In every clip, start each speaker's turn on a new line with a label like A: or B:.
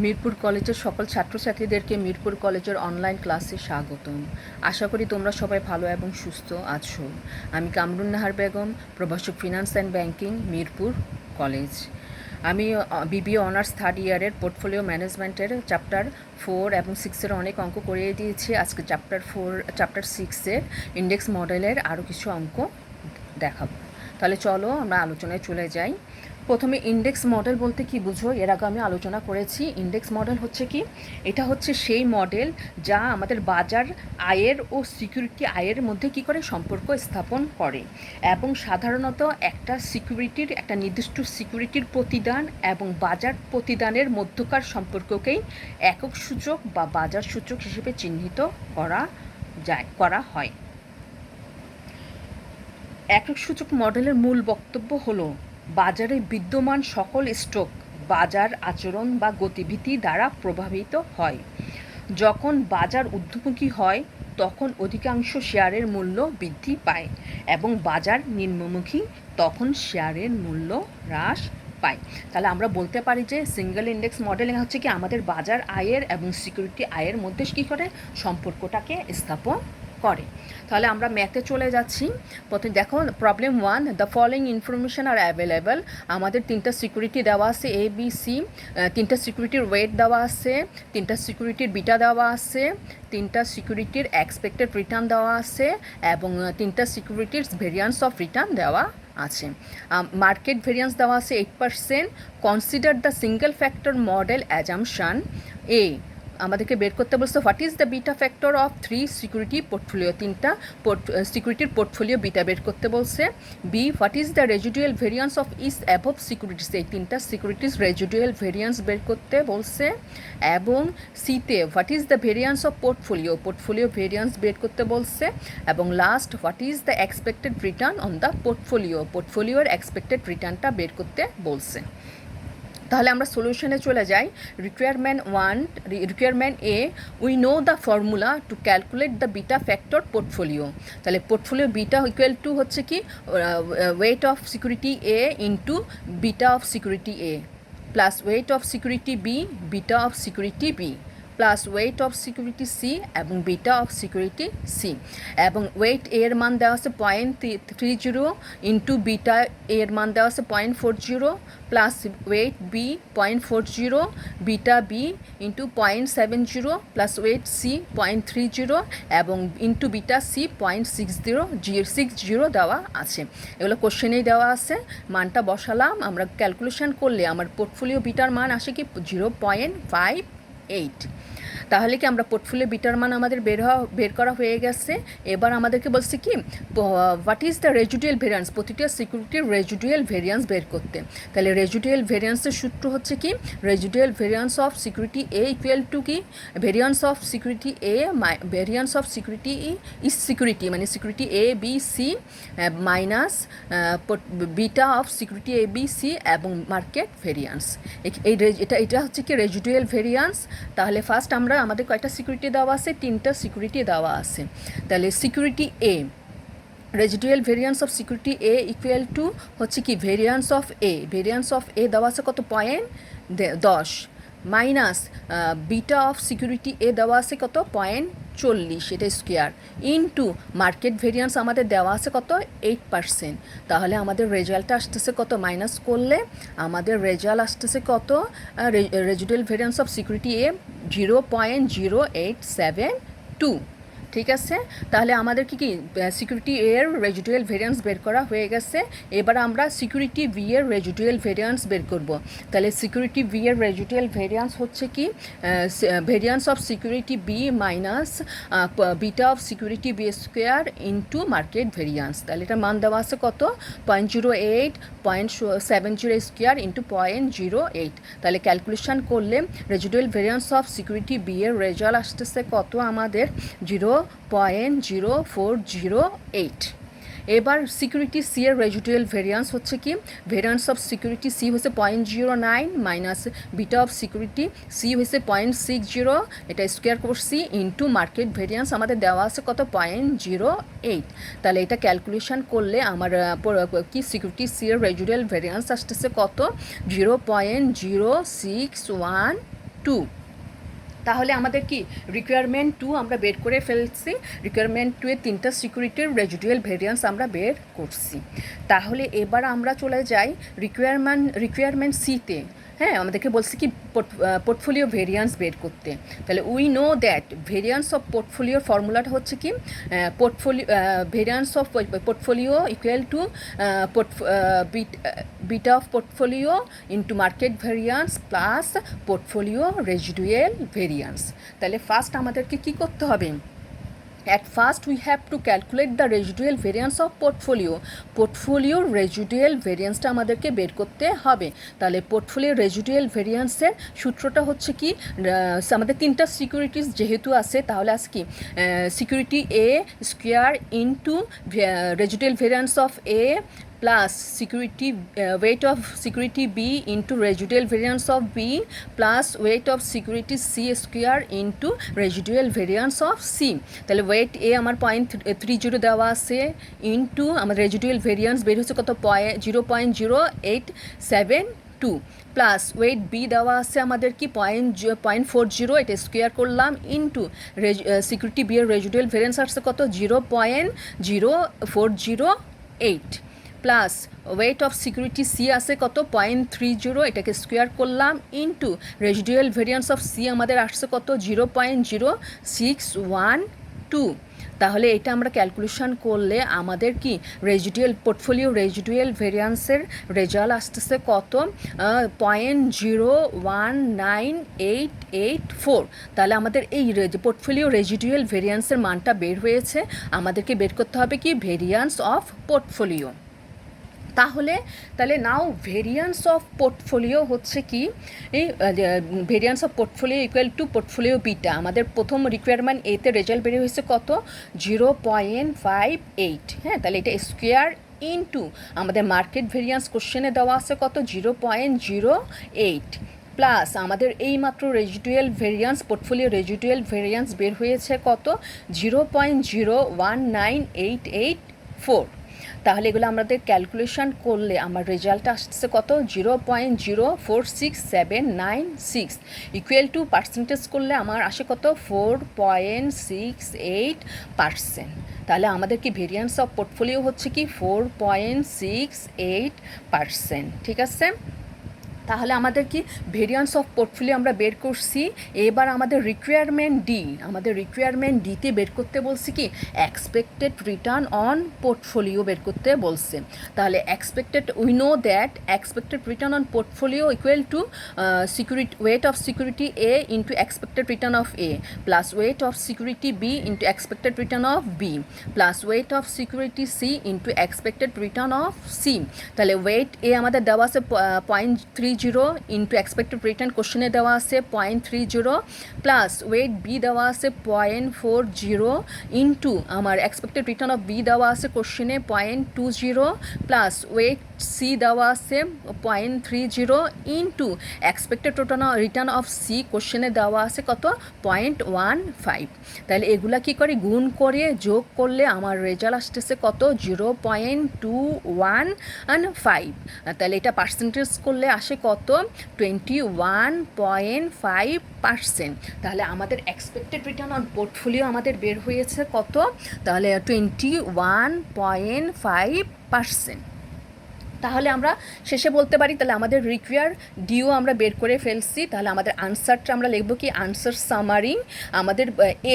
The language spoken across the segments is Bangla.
A: মিরপুর কলেজের সকল ছাত্রছাত্রীদেরকে মিরপুর কলেজের অনলাইন ক্লাসে স্বাগতম। আশা করি তোমরা সবাই ভালো এবং সুস্থ আছো। আমি কামরুন নাহার বেগম, প্রভাষক finance and banking, Mirpur college. আমি বিবিএ অনার্স থার্ড ইয়ারের পোর্টফোলিও ম্যানেজমেন্টের চ্যাপ্টার 4 এবং 6-এর অনেক অঙ্ক করিয়ে দিয়েছি। আজকে চ্যাপ্টার 6-এর ইন্ডেক্স মডেলের আরও কিছু অঙ্ক দেখাবো। তাহলে চলো আমরা আলোচনায় চলে যাই। প্রথমে ইন্ডেক্স মডেল বলতে কি বুঝো, এর আগে আমি আলোচনা করেছি। ইন্ডেক্স মডেল হচ্ছে কি, এটা হচ্ছে সেই মডেল যা আমাদের বাজার আয়ের ও সিকিউরিটি আয়ের মধ্যে কি করে সম্পর্ক স্থাপন করে এবং সাধারণত একটা নির্দিষ্ট সিকিউরিটির প্রতিদান এবং বাজার প্রতিদানের মধ্যকার সম্পর্ককেই একক সূচক বা বাজার সূচক হিসেবে চিহ্নিত করা হয়। একক সূচক মডেলের মূল বক্তব্য হলো বাজারে বিদ্যমান সকল স্টক বাজার আচরণ বা গতিবিধি দ্বারা প্রভাবিত হয়। যখন বাজার ঊর্ধ্বমুখী হয় তখন অধিকাংশ শেয়ারের মূল্য বৃদ্ধি পায় এবং বাজার নিম্নমুখী তখন শেয়ারের মূল্য হ্রাস পায়। তাহলে আমরা বলতে পারি যে সিঙ্গেল ইন্ডেক্স মডেলিং হচ্ছে কি আমাদের বাজার আয়ের এবং সিকিউরিটি আয়ের মধ্যে কী করে সম্পর্কটাকে স্থাপন করে। তাহলে আমরা ম্যাথে চলে যাচ্ছি। প্রথমে দেখো problem 1, the following information R available. আমাদের 3টা সিকিউরিটি দেওয়া আছে এ বি সি, 3টা সিকিউরিটির ওয়েট দেওয়া আছে, 3টা সিকিউরিটির বিটা দেওয়া আছে, 3টা সিকিউরিটির এক্সপেক্টেড রিটার্ন দেওয়া আছে এবং 3টা সিকিউরিটির ভেরিয়েন্স অফ রিটার্ন দেওয়া আছে। মার্কেট ভেরিয়েন্স দেওয়া আছে 8%। Consider the single factor model assumption. A আমাদেরকে বের করতে বলছে what is the beta factor of 3 security portfolio. 3টা সিকিউরিটির পোর্টফোলিও বিটা বের করতে বলছে। B what is the residual variance of each above securities. এই 3টা সিকিউরিটিস রেজিডুয়াল ভেরিয়েন্স বের করতে বলছে। এবং সিতে what is the variance of portfolio variance বের করতে বলছে। এবং last what is the expected return on the পোর্টফোলিওর এক্সপেক্টেড রিটার্নটা বের করতে বলছে। তাহলে আমরা সলিউশনে চলে যাই। Requirement A, we know the formula to calculate the beta factor portfolio. তাহলে পোর্টফোলিও বিটা ইকুয়াল টু হচ্ছে কি weight of security A into beta of security A plus weight of security B, beta of security B plus weight of security C এবং বিটা অফ সিকিউরিটি সি। এবং ওয়েট এর মান দেওয়া আছে 0.30 ইন্টু বিটা এর মান দেওয়া আছে 0.40 plus weight B 0.40, beta B into 0.70 plus weight C 0.30 এবং ইন্টু বিটা সি 0.60 দেওয়া আছে। এগুলো কোশ্চেনেই দেওয়া আছে। মানটা বসালাম, আমরা ক্যালকুলেশন করলে আমার পোর্টফোলিও বিটার মান আসে কি 0.58। তাহলে কি আমরা পোর্টফোলিও বিটার মান আমাদের বের করা হয়ে গেছে। এবার আমাদেরকে বলছে কি what is the residual variance, প্রতিটা সিকিউরিটির রেজিডুয়াল ভেরিয়েন্স বের করতে। তাহলে রেজিডুয়াল ভেরিয়েন্সের সূত্র হচ্ছে কি residual variance of security A equal to কি variance of security A variance of security is security মানে security A B C minus beta of security A B C এবং মার্কেট ভেরিয়েন্স। এটা হচ্ছে কি রেজিডুয়াল ভেরিয়েন্স। তাহলে ফার্স্ট আমাদের কয়টা সিকিউরিটি দেওয়া আছে, 3টা সিকিউরিটি দেওয়া আছে। তাহলে security A, residual variance of security A equal to হচ্ছে কি ভেরিয়েন্স অফ এ দেওয়া আছে কত 0.10 minus beta of security A দেওয়া আছে কত 0.40, এটা স্কোয়ার ইনটু মার্কেট ভেরিয়েন্স আমাদের দেওয়া আছে কত 8%। তাহলে আমাদের রেজাল্টটা আসতেছে কত, মাইনাস করলে আমাদের রেজাল্ট আসতেছে কত, রেজিডুয়াল ভেরিয়েন্স অফ সিকিউরিটি এ 0.0872। ঠিক আছে। তাহলে আমাদের কি সিকিউরিটি এর রেজিডুয়াল ভেরিয়েন্স বের করা হয়ে গেছে। এবার আমরা সিকিউরিটি বি এর রেজিডুয়াল ভেরিয়েন্স বের করব। তাহলে সিকিউরিটি বি এর রেজিডুয়াল ভেরিয়েন্স হচ্ছে কি variance of security B minus beta of security B square into market variance. তাহলে এটার মান দেওয়া আছে কত 0.08 0.70 স্কোয়ার ইন্টু 0.08। তাহলে ক্যালকুলেশন করলে রেজিডুয়াল ভেরিয়েন্স অফ সিকিউরিটি বি এর রেজাল্ট আসতেছে কত আমাদের 0.0408। এবার সিকিউরিটি সি এর রেজিডুয়াল ভেরিয়েন্স হচ্ছে কি ভেরিয়েন্স অফ সিকিউরিটি সি হচ্ছে 0.09 minus beta of security C হচ্ছে 0.60, এটা স্কোয়ার করছি ইন্টু মার্কেট ভেরিয়েন্স আমাদের দেওয়া আছে কত 0.08। তাহলে এটা ক্যালকুলেশন করলে আমার কি সিকিউরিটি সি এর রেজিডুয়াল ভেরিয়েন্স আসতেছে কত 0.0618। টু। তাহলে আমাদের কি রিকোয়ারমেন্ট টু আমরা বের করে ফেলছি, রিকোয়ারমেন্ট টু এর 3টা সিকিউরিটির রেজিডুয়াল ভেরিয়েন্স আমরা বের করছি। তাহলে এবার আমরা চলে যাই রিকোয়ারমেন্ট সিতে। হ্যাঁ, আমাদেরকে বলছে কি পোর্টফোলিও ভেরিয়েন্স বের করতে। তাহলে we know that variance of পোর্টফোলিওর ফর্মুলাটা হচ্ছে কি variance of portfolio equal to beta of portfolio into market variance plus portfolio residual variance. তাহলে ফার্স্ট আমাদেরকে কি করতে হবে? At first we have to calculate the residual variance of portfolio. Portfolio residual ভেরিয়েন্সটা আমাদেরকে বের করতে হবে। তাহলে পোর্টফোলিও রেজিডুয়াল ভেরিয়েন্সের সূত্রটা হচ্ছে কি, আমাদের 3টা সিকিউরিটিস যেহেতু আছে, তাহলে আজ কি security A square into residual variance of A plus security weight of security B into residual variance of B plus weight of security C square into residual variance of C. তাহলে weight A আমার 0.30 দেওয়া আছে ইন্টু আমার রেজিডুয়াল ভেরিয়েন্স বের হচ্ছে কত 0.0872 প্লাস ওয়েট বি দেওয়া আছে আমাদের কি 0.40, এটা স্কোয়ার করলাম ইন্টু সিকিউরিটি বি এর রেজিডুয়াল ভেরিয়েন্স আসছে কত 0.0408 plus weight of security C আছে কত 0.30, এটাকে স্কোয়ার করলাম into residual variance of C আমাদের আসছে কত 0.0612। তাহলে এটা আমরা ক্যালকুলেশন করলে আমাদের কি পোর্টফোলিও রেজিডুয়াল ভেরিয়েন্সের রেজাল্ট আসতেছে কত 0.019884। তাহলে আমাদের এই পোর্টফোলিও রেজিডুয়াল ভেরিয়েন্সের মানটা বের হয়েছে। আমাদেরকে বের করতে হবে কি ভেরিয়েন্স অফ পোর্টফোলিও। তাহলে নাও ভেরিয়েন্স অফ পোর্টফোলিও হচ্ছে কি এই variance of portfolio equal two portfolio beta. আমাদের প্রথম রিকোয়ারমেন্ট এতে রেজাল্ট বেরিয়ে হয়েছে কত 0.58। হ্যাঁ, তাহলে এটা স্কোয়ার ইন্টু আমাদের মার্কেট ভেরিয়েন্স কোশ্চেনে দেওয়া আছে কত 0.08 প্লাস আমাদের এই মাত্র রেজিডুয়াল ভেরিয়েন্স পোর্টফোলিও রেজিডুয়াল ভেরিয়েন্স বের হয়েছে কত 0.019884। তাহলে এগুলো আমাদের ক্যালকুলেশন করলে আমার রেজাল্ট আসছে কত 0.046796 ইকুয়াল টু পার্সেন্টেজ করলে আমার আসে কত 4.68%। তাহলে আমাদের কি ভেরিয়েন্স অফ পোর্টফোলিও হচ্ছে কি 4.68%। ঠিক আছে, তাহলে আমাদের কি ভেরিয়েন্স অফ পোর্টফোলিও আমরা বের করছি। এবার আমাদের রিকোয়ারমেন্ট ডিতে বের করতে বলছি কি এক্সপেক্টেড রিটার্ন অন পোর্টফোলিও বের করতে বলছে। তাহলে we know that expected return on portfolio equal to weight of security A into expected return of A plus weight of security B into expected return of B plus weight of security C into expected return of C. তাহলে ওয়েট এ আমাদের দেওয়া আছে 0.30 ইন্টু এক্সপেক্টেড রিটার্ন কোশ্চেনে দেওয়া আছে 0.30 প্লাস ওয়েট বি দেওয়া আছে 0.40 ইন্টু আমার এক্সপেক্টেড রিটার্ন অফ বি দেওয়া আছে কোশ্চেনে 0.20 প্লাস ওয়েট সি দেওয়া আছে 0.30 into expected return of C কোশ্চেনে দেওয়া আছে কত 0.15। তাহলে এগুলা কি করে গুণ করে যোগ করলে আমার রেজাল্ট আসতেছে কত 0.215। তাহলে এটা পার্সেন্টেজ করলে আসে কত 21.5%। তাহলে আমাদের এক্সপেক্টেড রিটার্ন অন পোর্টফোলিও আমাদের বের হয়েছে কত, তাহলে 21.5%। তাহলে আমরা শেষে বলতে পারি তাহলে আমাদের রিকোয়ার ডিও আমরা বের করে ফেলছি। তাহলে আমাদের আনসারটা আমরা লিখব কি আনসার সামারি। আমাদের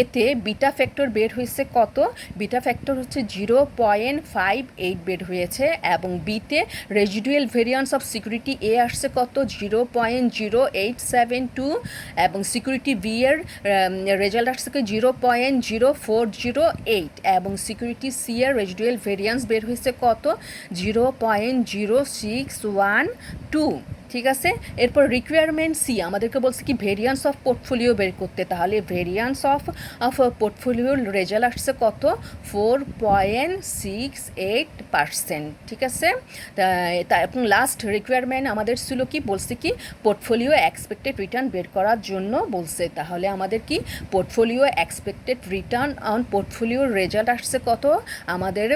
A: এতে বিটা ফ্যাক্টর বের হয়েছে কত, বিটা ফ্যাক্টর হচ্ছে 0.58 বের হয়েছে এবং বিতে রেজিডুয়াল ভেরিয়েন্স অফ সিকিউরিটি এ আসছে কত 0.0872 এবং সিকিউরিটি বি এর রেজাল্ট আসছে 0.0408 এবং সিকিউরিটি সি এর রেজিডুয়াল ভেরিয়েন্স বের হয়েছে কত 0.0612। ঠিক আছে, এরপর রিকোয়ারমেন্ট সি আমাদেরকে বলছে কি ভেরিয়েন্স অফ পোর্টফোলিও বের করতে। তাহলে ভেরিয়েন্স অফ পোর্টফোলিওর রেজাল্ট আসছে কত 4.68%। ঠিক আছে, এবং লাস্ট রিকোয়ারমেন্ট আমাদের ছিল কি বলছে কি পোর্টফোলিও এক্সপেক্টেড রিটার্ন বের করার জন্য বলছে। তাহলে আমাদের কি পোর্টফোলিও এক্সপেক্টেড রিটার্ন অন পোর্টফোলিওর রেজাল্ট আসছে কত আমাদের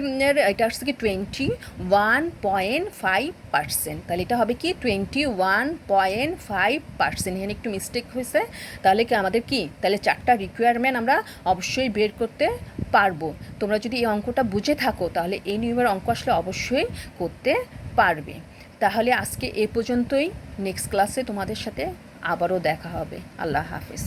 A: এটা আসছে কি 21.5%। তাহলে এটা হবে কি 21 91.5%। এখানে একটু মিস্টেক হয়েছে, তাহলে কি আমাদের কি তাহলে 4টা রিকোয়ারমেন্ট আমরা অবশ্যই বের করতে পারবো। তোমরা যদি এই অঙ্কটা বুঝে থাকো তাহলে এই নিয়মের অঙ্ক আসলে অবশ্যই করতে পারবে। তাহলে আজকে এ পর্যন্তই, নেক্সট ক্লাসে তোমাদের সাথে আবারও দেখা হবে। আল্লাহ হাফেজ।